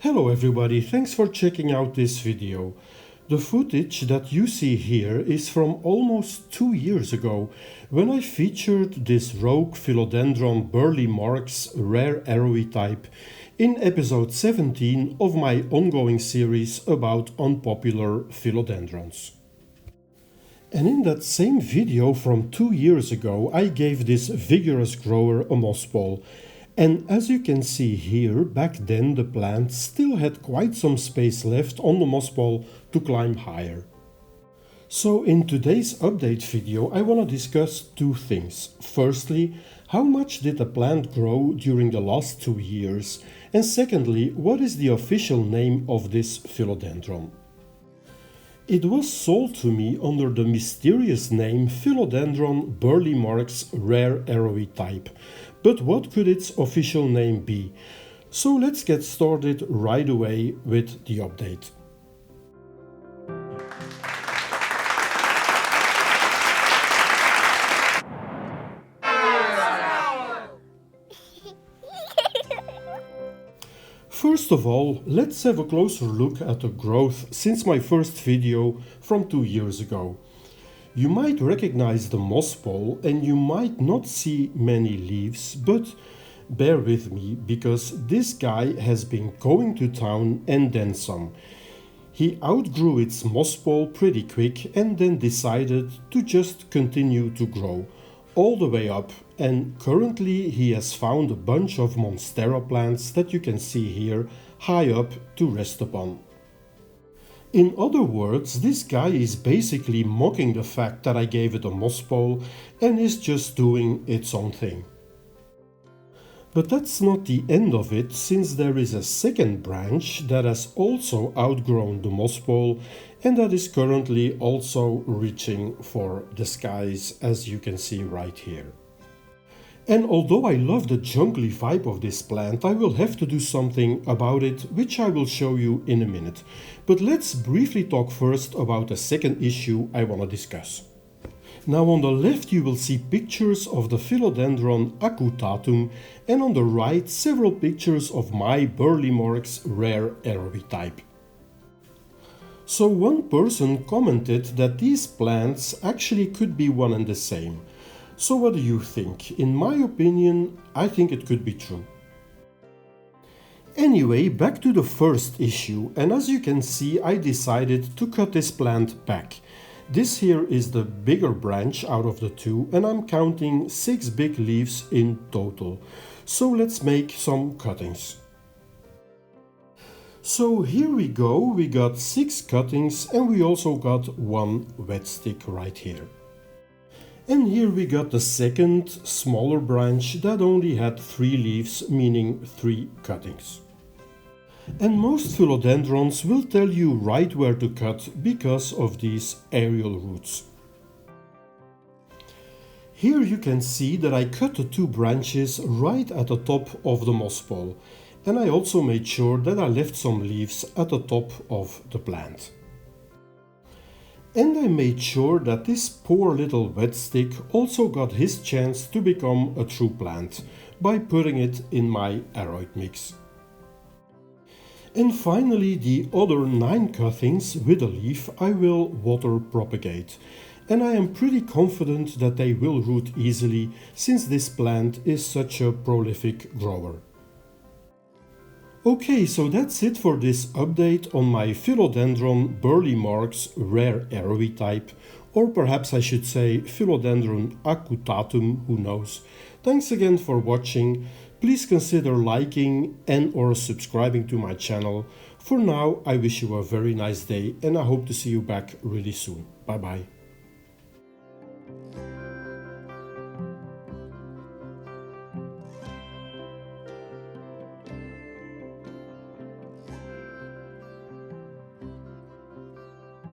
Hello everybody, thanks for checking out this video. The footage that you see here is from almost 2 years ago, when I featured this rogue Philodendron Burle Marx rare arrowy type in episode 17 of my ongoing series about unpopular philodendrons. And in that same video from 2 years ago, I gave this vigorous grower a moss ball. And as you can see here, back then the plant still had quite some space left on the moss ball to climb higher. So in today's update video I want to discuss two things. Firstly, how much did the plant grow during the last 2 years? And secondly, what is the official name of this philodendron? It was sold to me under the mysterious name Philodendron Burle Marx rare arrowy type. But what could its official name be? So let's get started right away with the update. First of all, let's have a closer look at the growth since my first video from 2 years ago. You might recognize the moss ball and you might not see many leaves, but bear with me because this guy has been going to town and then some. He outgrew its moss ball pretty quick and then decided to just continue to grow all the way up, and currently he has found a bunch of monstera plants that you can see here high up to rest upon. In other words, this guy is basically mocking the fact that I gave it a moss ball and is just doing its own thing. But that's not the end of it, since there is a second branch that has also outgrown the moss ball and that is currently also reaching for the skies, as you can see right here. And although I love the jungly vibe of this plant, I will have to do something about it, which I will show you in a minute. But let's briefly talk first about the second issue I want to discuss. Now on the left you will see pictures of the Philodendron Acutatum, and on the right several pictures of my Burle Marx rare arrowy type. So one person commented that these plants actually could be one and the same. So what do you think? In my opinion, I think it could be true. Anyway, back to the first issue, and as you can see, I decided to cut this plant back. This here is the bigger branch out of the two, and I'm counting 6 big leaves in total. So let's make some cuttings. So here we go, we got 6 cuttings and we also got 1 wet stick right here. And here we got the second, smaller branch that only had 3 leaves, meaning 3 cuttings. And most philodendrons will tell you right where to cut because of these aerial roots. Here you can see that I cut the 2 branches right at the top of the moss ball, and I also made sure that I left some leaves at the top of the plant. And I made sure that this poor little wet stick also got his chance to become a true plant by putting it in my aroid mix. And finally, the other 9 cuttings with a leaf I will water propagate, and I am pretty confident that they will root easily since this plant is such a prolific grower. Okay, so that's it for this update on my Philodendron Burle Marx rare arrowy type, or perhaps I should say Philodendron Acutatum, who knows. Thanks again for watching. Please consider liking and or subscribing to my channel. For now, I wish you a very nice day and I hope to see you back really soon. Bye bye.